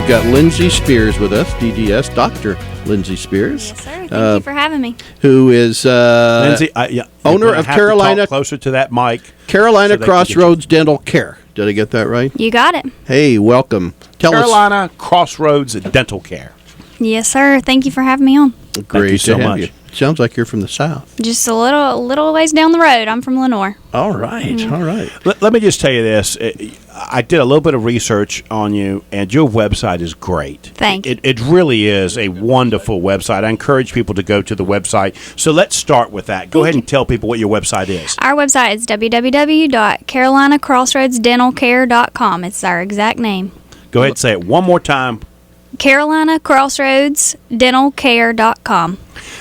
got Lyndsay Spears with us, DDS, Dr. Lyndsay Spears. Yes, sir. Thank you for having me. Who is Lyndsay, owner of Carolina. Closer to that mic. Carolina Crossroads Dental Care. Did I get that right? You got it. Hey, welcome. Tell us. Carolina Crossroads Dental Care. Yes, sir. Thank you for having me on. Great so to have much. you. Sounds like you're from the South. Just a little ways down the road. I'm from Lenore. All right, all right. Let me just tell you this. I did a little bit of research on you, and your website is great. Thank you. It really is a wonderful website. I encourage people to go to the website. So let's start with that. Go ahead and tell people what your website is. Our website is www.carolinacrossroadsdentalcare.com. It's our exact name. Go ahead and say it one more time. carolinacrossroadsdentalcare.com.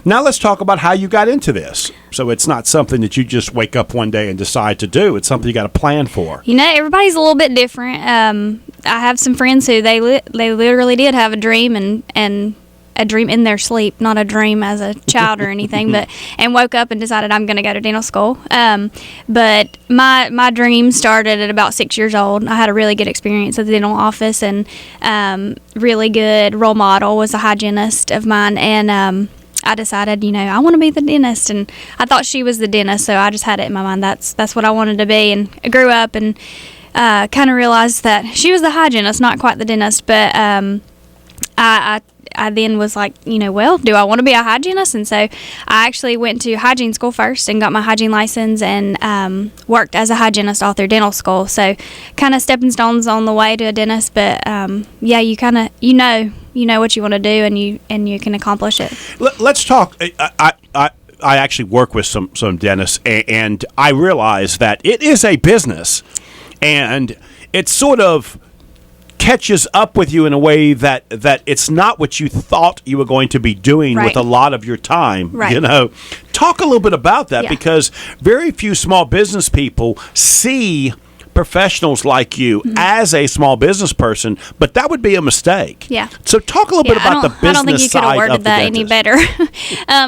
Now let's talk about how you got into this. So it's not something that you just wake up one day and decide to do. It's something you got to plan for. You know, everybody's a little bit different. I have some friends who they literally did have a dream and a dream in their sleep, not a dream as a child or anything, and woke up and decided I'm going to go to dental school. But my dream started at about 6 years old. I had a really good experience at the dental office, and really good role model was a hygienist of mine, and I decided, I want to be the dentist, and I thought she was the dentist, so I just had it in my mind. That's what I wanted to be, and I grew up and kind of realized that she was the hygienist, not quite the dentist, but I then was like, well, do I want to be a hygienist? And so I actually went to hygiene school first and got my hygiene license and worked as a hygienist all through dental school. So kind of stepping stones on the way to a dentist, but yeah, you kind of you know what you want to do, and you can accomplish it. Let's talk. I actually work with some dentists, and I realize that it is a business, and it's sort of catches up with you in a way that it's not what you thought you were going to be doing with a lot of your time. Right. Talk a little bit about that, Yeah. because very few small business people see professionals like you as a small business person, but that would be a mistake. Yeah. So talk a little bit about the business I don't think you could have side worded of the that any dentist. better.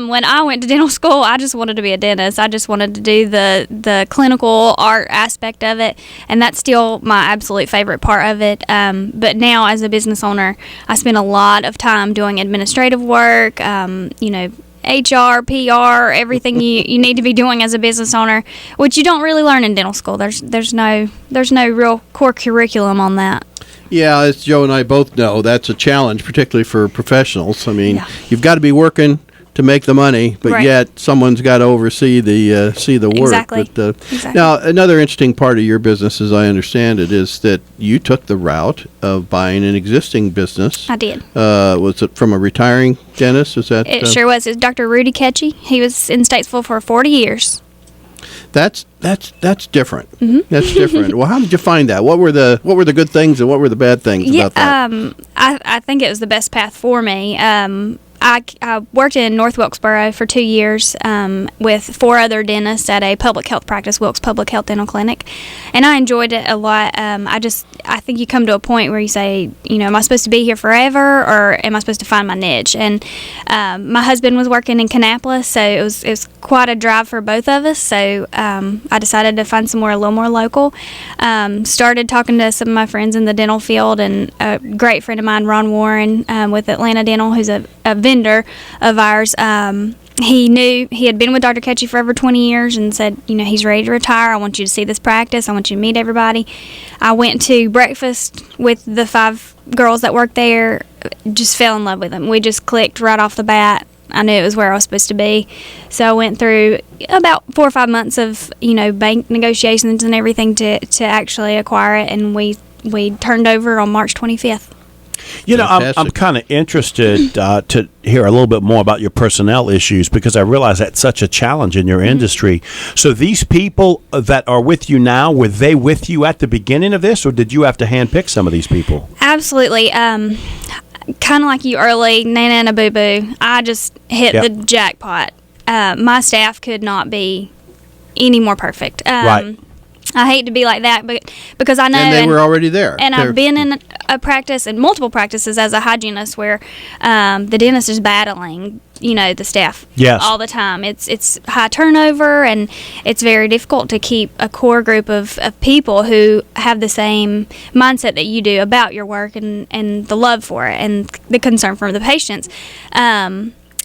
When I went to dental school, I just wanted to be a dentist. I just wanted to do the clinical art aspect of it, and that's still my absolute favorite part of it. But now, as a business owner, I spend a lot of time doing administrative work, HR, PR, everything you need to be doing as a business owner, which you don't really learn in dental school. There's no real core curriculum on that. Yeah, as Joe and I both know, that's a challenge, particularly for professionals. I mean, You've got to be working to make the money, but yet someone's got to oversee the work. Exactly. But, Exactly. Now, another interesting part of your business, as I understand it, is that you took the route of buying an existing business. I did. Was it from a retiring dentist? Is that? It sure was. It's Dr. Rudy Ketchy. He was in Statesville for 40 years. That's different. Mm-hmm. That's different. Well, how did you find that? What were the good things and what were the bad things about that? I think it was the best path for me. I worked in North Wilkesboro for 2 years with 4 other dentists at a public health practice, Wilkes Public Health Dental Clinic, and I enjoyed it a lot. I think you come to a point where you say, am I supposed to be here forever, or am I supposed to find my niche? And my husband was working in Kannapolis, so it was quite a drive for both of us. So I decided to find somewhere a little more local. Started talking to some of my friends in the dental field, and a great friend of mine, Ron Warren, with Atlanta Dental, who's a vendor of ours. He knew he had been with Dr. Ketchy for over 20 years and said, he's ready to retire. I want you to see this practice. I want you to meet everybody. I went to breakfast with the 5 girls that worked there, just fell in love with them. We just clicked right off the bat. I knew it was where I was supposed to be. So I went through about 4 or 5 months of, bank negotiations and everything to actually acquire it, and we turned over on March 25th. I'm kind of interested to hear a little bit more about your personnel issues, because I realize that's such a challenge in your industry. So these people that are with you now, were they with you at the beginning of this, or did you have to handpick some of these people? Absolutely. Kind of like you early, Nana Boo Boo. I just hit the jackpot. My staff could not be any more perfect. Right. I hate to be like that, but because I know, and they were already there. And I've been in a practice and multiple practices as a hygienist where the dentist is battling, the staff all the time. It's high turnover, and it's very difficult to keep a core group of people who have the same mindset that you do about your work and the love for it and the concern for the patients.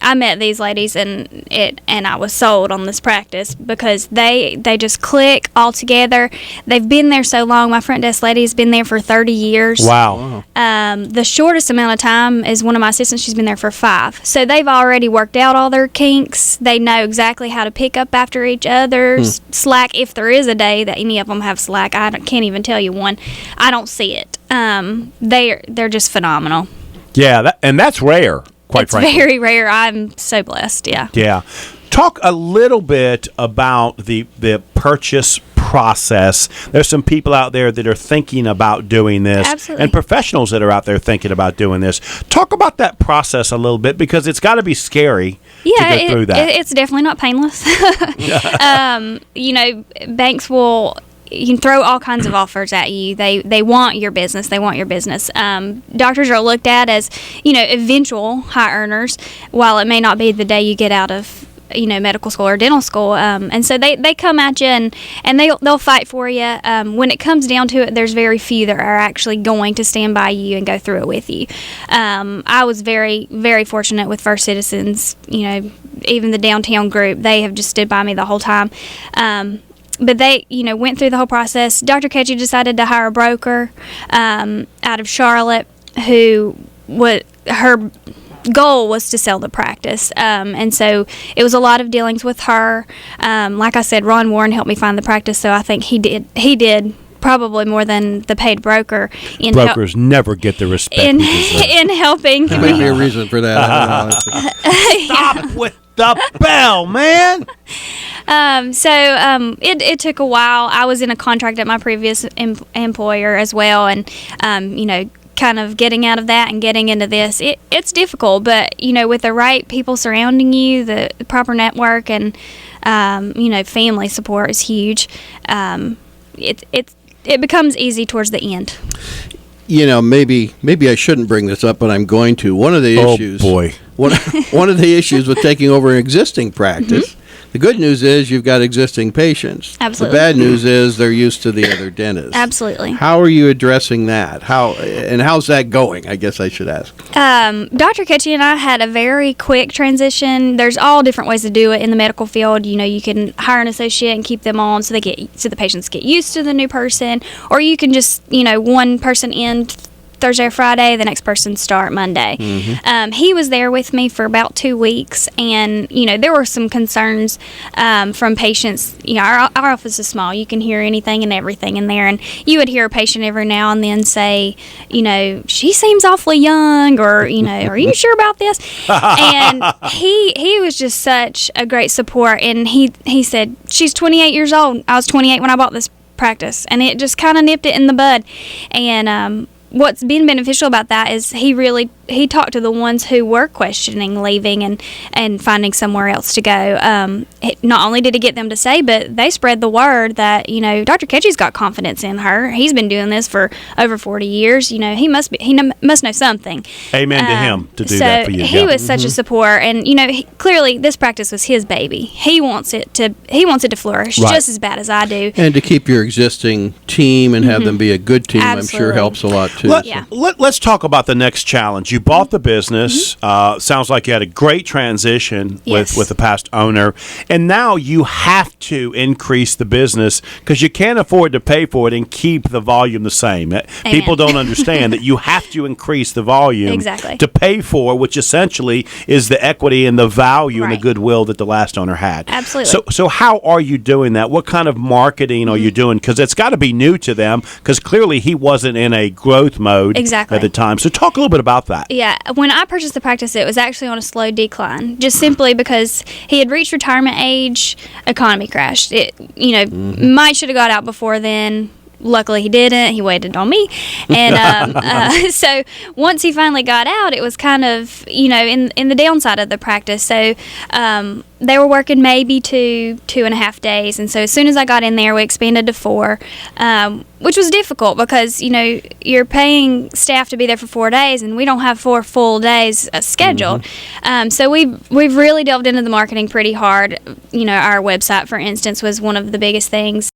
I met these ladies and I was sold on this practice because they just click all together. They've been there so long. My front desk lady has been there for 30 years. Wow. The shortest amount of time is one of my assistants. She's been there for 5. So they've already worked out all their kinks. They know exactly how to pick up after each other's slack. If there is a day that any of them have slack, I can't even tell you one. I don't see it. They're just phenomenal. Yeah, and that's rare. Quite frankly. It's very rare. I'm so blessed. Yeah. Yeah. Talk a little bit about the purchase process. There's some people out there that are thinking about doing this. Absolutely. And professionals that are out there thinking about doing this. Talk about that process a little bit, because it's got to be scary to go through that. It's definitely not painless. Banks will... You can throw all kinds of offers at you. They want your business. Doctors are looked at as, eventual high earners, while it may not be the day you get out of, medical school or dental school. And so they come at you and they'll fight for you. When it comes down to it, there's very few that are actually going to stand by you and go through it with you. I was very, very fortunate with First Citizens. Even the downtown group, they have just stood by me the whole time. But they, went through the whole process. Dr. Ketchy decided to hire a broker out of Charlotte who her goal was to sell the practice. And so it was a lot of dealings with her. Like I said, Ron Warren helped me find the practice, so I think he did probably more than the paid broker. Brokers never get the respect in helping. There may be a reason for that. I don't know. Stop with the bell, man. It took a while. I was in a contract at my previous employer as well, and kind of getting out of that and getting into this, it's difficult. But with the right people surrounding you, the proper network, and family support is huge. It becomes easy towards the end. Maybe I shouldn't bring this up, but I'm going to. One of the issues. Oh boy. One of the issues with taking over an existing practice. The good news is you've got existing patients. Absolutely. The bad news is they're used to the other dentists. Absolutely. How are you addressing that? How's that going? I guess I should ask. Dr. Ketchy and I had a very quick transition. There's all different ways to do it in the medical field. You can hire an associate and keep them on so the patients get used to the new person, or you can just one person in Thursday or Friday, the next person start Monday. He was there with me for about 2 weeks, and there were some concerns from patients. Our office is small. You can hear anything and everything in there, and you would hear a patient every now and then say, she seems awfully young, or are you sure about this? And he was just such a great support, and he said, she's 28 years old. I was 28 when I bought this practice, and it just kind of nipped it in the bud. And what's been beneficial about that is he talked to the ones who were questioning leaving and finding somewhere else to go. Not only did he get them to stay, but they spread the word that Dr. Ketchy's got confidence in her. He's been doing this for over 40 years. He must know something. Amen to him to do that for you. He was such a support, and clearly this practice was his baby. He wants it to flourish just as bad as I do. And to keep your existing team and have them be a good team, Absolutely. I'm sure helps a lot too. Let's talk about the next challenge. You bought the business. Sounds like you had a great transition with the past owner, and now you have to increase the business because you can't afford to pay for it and keep the volume the same. People don't understand that you have to increase the volume to pay for, which essentially is the equity and the value and the goodwill that the last owner had. Absolutely. So how are you doing that? What kind of marketing are you doing? Because it's got to be new to them, because clearly he wasn't in a growth mode at the time. So talk a little bit about that. Yeah, when I purchased the practice, it was actually on a slow decline, just simply because he had reached retirement age, economy crashed. It, might should have got out before then. luckily he didn't. He waited on me. And so once he finally got out, it was kind of, in the downside of the practice. So they were working maybe 2.5 days. And so as soon as I got in there, we expanded to 4, which was difficult because, you're paying staff to be there for 4 days, and we don't have 4 full days scheduled. So we've really delved into the marketing pretty hard. Our website, for instance, was one of the biggest things.